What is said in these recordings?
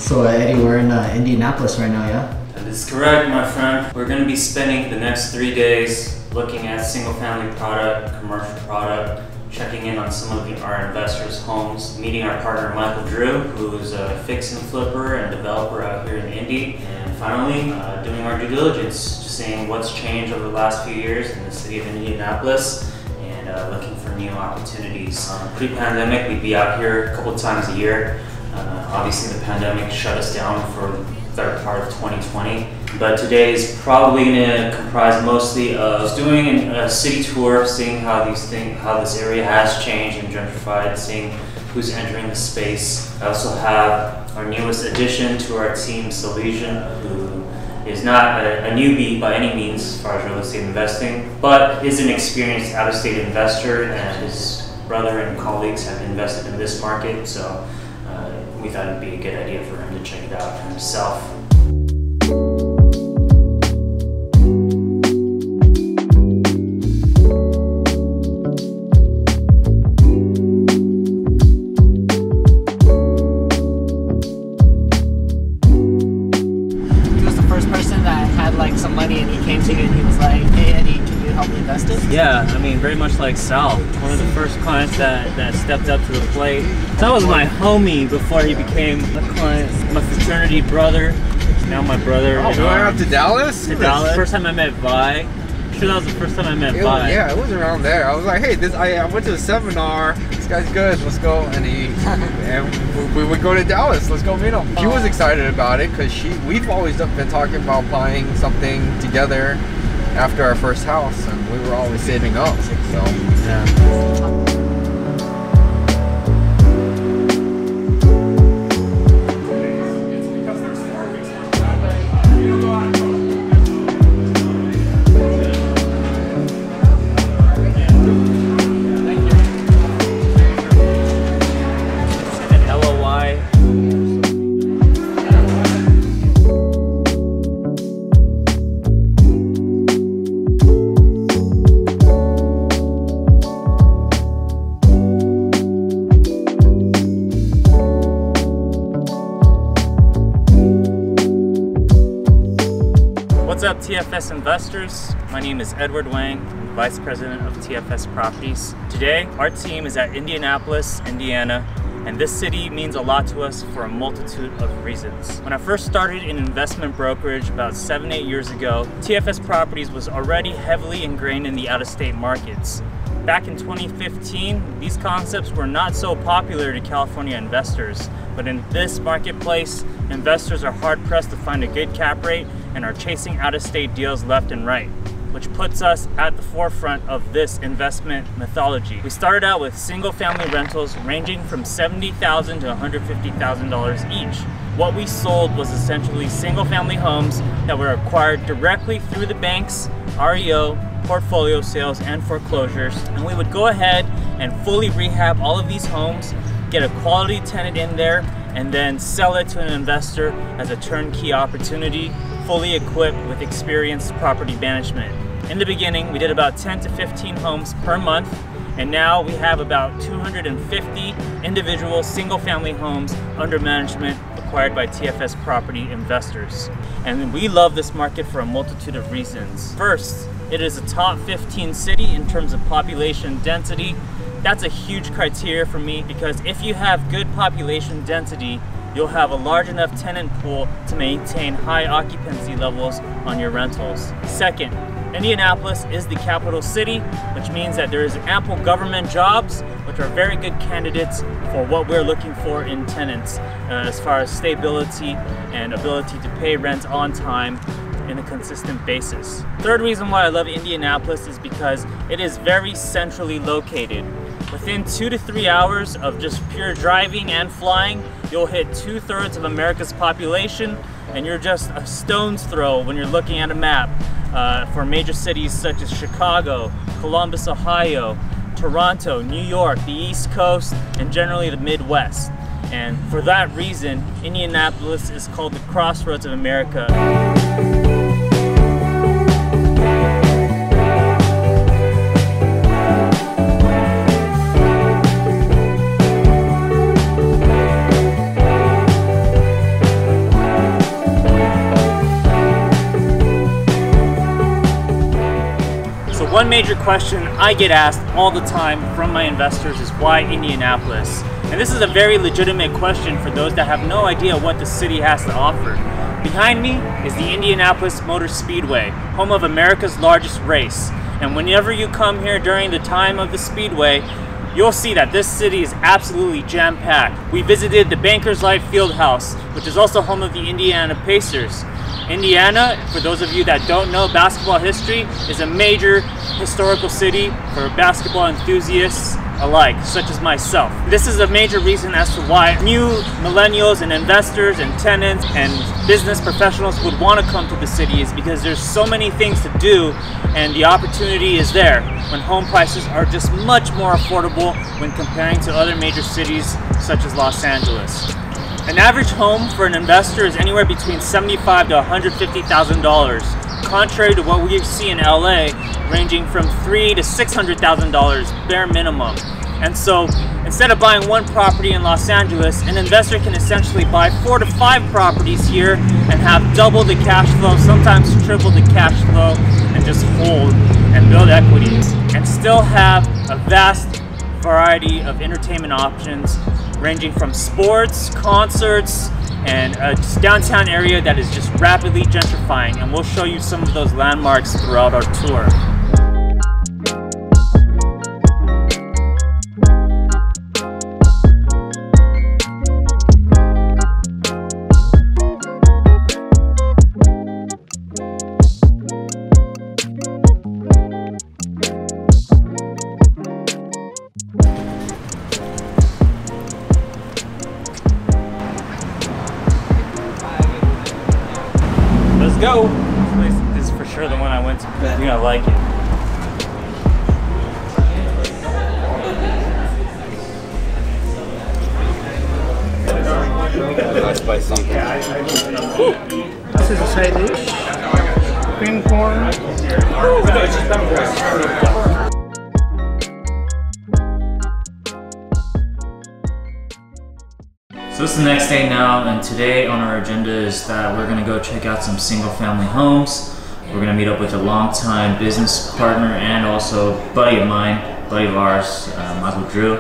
So Eddie, we're in Indianapolis right now, yeah? That is correct, my friend. We're going to be spending the next 3 days looking at single-family product, commercial product, checking in on some of our investors' homes, meeting our partner Michael Drew, who's a fix and flipper and developer out here in Indy, and finally doing our due diligence, just seeing what's changed over the last few years in the city of Indianapolis, and looking for new opportunities. Pre-pandemic, we'd be out here a couple times a year. Obviously, the pandemic shut us down for the third part of 2020, but today is probably going to comprise mostly of doing a city tour, seeing how this area has changed and gentrified, seeing who's entering the space. I also have our newest addition to our team, Salesian, who is not a newbie by any means as far as real estate investing, but is an experienced out-of-state investor, and his brother and colleagues have invested in this market, so we thought it'd be a good idea for him to check it out for himself. He was the first person that had like some money, and he came to you and he was like, "Hey Eddie, can you help me invest it?" Yeah, I mean, very much like Sal, one of the first clients that stepped up to the plate. That was my homie before he became a client, my fraternity brother, now my brother. Oh, we went out to Dallas? To Dallas. First time I met Vi. I'm sure that was the first time I met Vi. Yeah, it was around there. I was like, hey, I went to a seminar. This guy's good. Let's go. And we would go to Dallas. Let's go meet him. She was excited about it because we've always been talking about buying something together after our first house, and we were always saving up. So yeah. What's up, TFS investors? My name is Edward Wang, I'm Vice President of TFS Properties. Today, our team is at Indianapolis, Indiana, and this city means a lot to us for a multitude of reasons. When I first started in investment brokerage about 7-8 years ago, TFS Properties was already heavily ingrained in the out-of-state markets. Back in 2015, these concepts were not so popular to California investors, but in this marketplace, investors are hard-pressed to find a good cap rate and are chasing out-of-state deals left and right, which puts us at the forefront of this investment methodology. We started out with single-family rentals ranging from $70,000 to $150,000 each. What we sold was essentially single-family homes that were acquired directly through the banks, REO, portfolio sales, and foreclosures, and we would go ahead and fully rehab all of these homes, get a quality tenant in there, and then sell it to an investor as a turnkey opportunity, fully equipped with experienced property management. In the beginning, we did about 10 to 15 homes per month, and now we have about 250 individual single-family homes under management acquired by TFS Property investors. And we love this market for a multitude of reasons. First, it is a top 15 city in terms of population density. That's a huge criteria for me, because if you have good population density, you'll have a large enough tenant pool to maintain high occupancy levels on your rentals. Second, Indianapolis is the capital city, which means that there is ample government jobs, which are very good candidates for what we're looking for in tenants, as far as stability and ability to pay rent on time in a consistent basis. Third reason why I love Indianapolis is because it is very centrally located. Within 2 to 3 hours of just pure driving and flying, you'll hit 2/3 of America's population, and you're just a stone's throw when you're looking at a map for major cities such as Chicago, Columbus, Ohio, Toronto, New York, the East Coast, and generally the Midwest. And for that reason, Indianapolis is called the Crossroads of America. One major question I get asked all the time from my investors is why Indianapolis? And this is a very legitimate question for those that have no idea what the city has to offer. Behind me is the Indianapolis Motor Speedway, home of America's largest race. And whenever you come here during the time of the Speedway, you'll see that this city is absolutely jam-packed. We visited the Bankers Life Fieldhouse, which is also home of the Indiana Pacers. Indiana, for those of you that don't know basketball history, is a major historical city for basketball enthusiasts alike, such as myself. This is a major reason as to why new millennials and investors and tenants and business professionals would want to come to the city, is because there's so many things to do and the opportunity is there when home prices are just much more affordable when comparing to other major cities such as Los Angeles. An average home for an investor is anywhere between $75,000 to $150,000, contrary to what we see in LA, ranging from $300,000 to $600,000 bare minimum. And so instead of buying one property in Los Angeles, an investor can essentially buy 4 to 5 properties here and have double the cash flow, sometimes triple the cash flow, and just hold and build equity and still have a vast variety of entertainment options, ranging from sports, concerts, and a downtown area that is just rapidly gentrifying. And we'll show you some of those landmarks throughout our tour. Let's go. This is for sure the one I went to. You're gonna like it. Nice spicy. This is a side dish. Cream corn. So it's the next day now, and today on our agenda is that we're gonna go check out some single family homes. We're gonna meet up with a longtime business partner and also buddy of mine, buddy of ours, Michael Drew.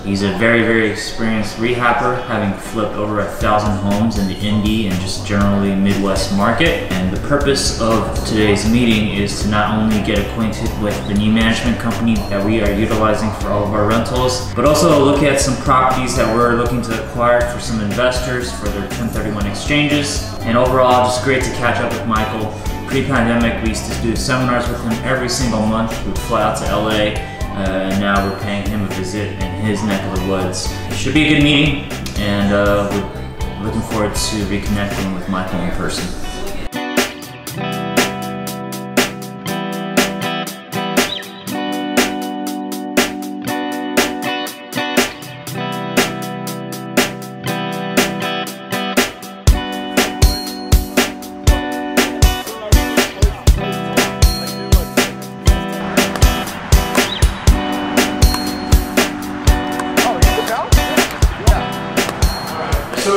He's a very, very experienced rehabber, having flipped over 1,000 homes in the Indy and just generally Midwest market. And the purpose of today's meeting is to not only get acquainted with the new management company that we are utilizing for all of our rentals, but also look at some properties that we're looking to acquire for some investors for their 1031 exchanges. And overall, just great to catch up with Michael. Pre-pandemic, we used to do seminars with him every single month. We'd fly out to LA. And now we're paying him a visit in his neck of the woods. It should be a good meeting, and we're looking forward to reconnecting with Michael in person.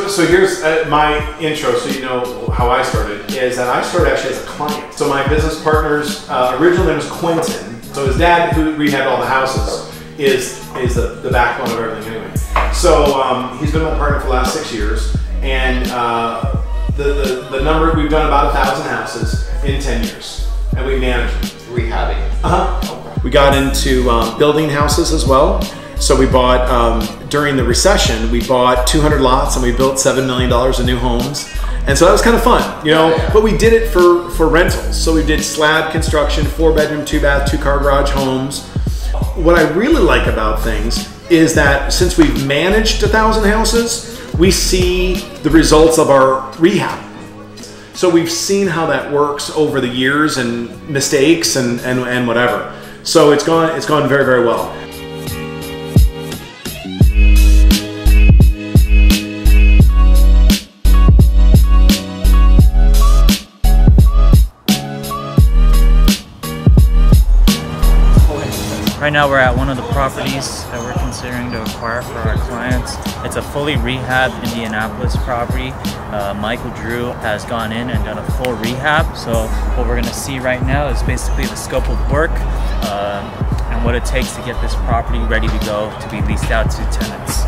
So here's my intro, so you know how I started, is that I started actually as a client. So my business partner's original name was Quentin. So his dad, who rehabbed all the houses, is the backbone of everything anyway. So he's been my partner for the last 6 years, and the number, we've done about 1,000 houses in 10 years, and we manage them. Rehabbing. We got into building houses as well. So we bought, during the recession, we bought 200 lots and we built $7 million in new homes. And so that was kind of fun, you know, but we did it for rentals. So we did slab construction, 4-bedroom, 2-bath, 2-car garage homes. What I really like about things is that since we've managed 1,000 houses, we see the results of our rehab. So we've seen how that works over the years and mistakes and whatever. So it's gone very, very well. Right now we're at one of the properties that we're considering to acquire for our clients. It's a fully rehabbed Indianapolis property. Michael Drew has gone in and done a full rehab. So what we're gonna see right now is basically the scope of work. and what it takes to get this property ready to go to be leased out to tenants.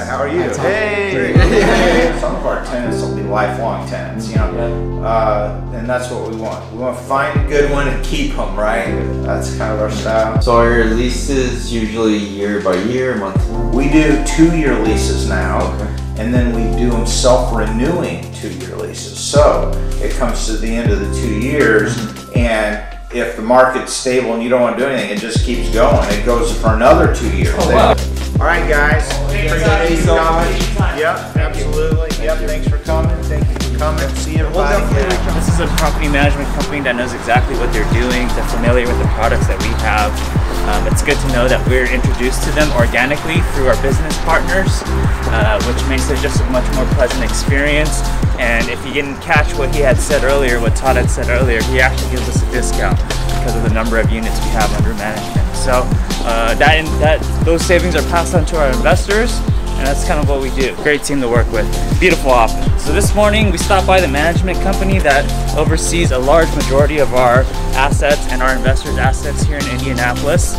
How are you? Hey! Some of our tenants will be lifelong tenants, you know, and that's what we want. We want to find a good one and keep them, right? That's kind of our style. So are your leases usually year by year, month? We do 2-year leases now, and then we do them self-renewing 2-year leases. So it comes to the end of the 2 years, and if the market's stable and you don't want to do anything, it just keeps going. It goes for another 2 years. Oh, wow. All right, guys. Appreciate you coming. Yep, absolutely. Yep, thanks for coming. Thank you for coming. See everybody again. This is a property management company that knows exactly what they're doing. They're familiar with the products that we have. It's good to know that we're introduced to them organically through our business partners, which makes it just a much more pleasant experience. And if you didn't catch what he had said earlier, what Todd had said earlier, he actually gives us a discount because of the number of units we have under management. So those savings are passed on to our investors, and that's kind of what we do. Great team to work with. Beautiful office. So this morning we stopped by the management company that oversees a large majority of our assets and our investors' assets here in Indianapolis.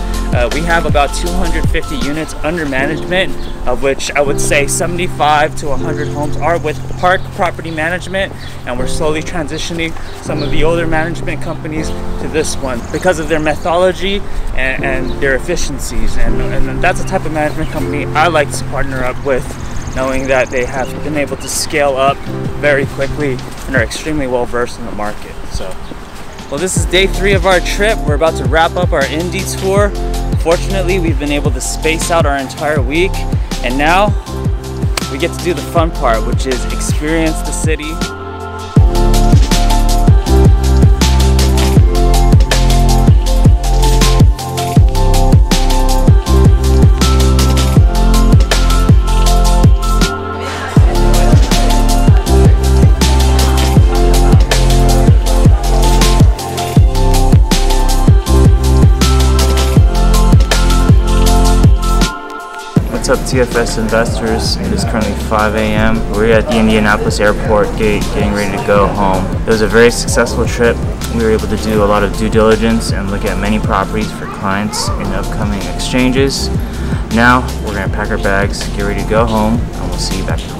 We have about 250 units under management, of which I would say 75 to 100 homes are with Park Property Management, and we're slowly transitioning some of the older management companies to this one because of their methodology and their efficiencies. And that's the type of management company I like to partner up with, knowing that they have been able to scale up very quickly and are extremely well versed in the market. So, well, this is day 3 of our trip. We're about to wrap up our Indy tour. Fortunately, we've been able to space out our entire week, and now we get to do the fun part, which is experience the city. What's up, TFS investors? It is currently 5 a.m. We're at the Indianapolis airport gate getting ready to go home. It was a very successful trip. We were able to do a lot of due diligence and look at many properties for clients in upcoming exchanges. Now we're going to pack our bags, get ready to go home, and we'll see you back at home.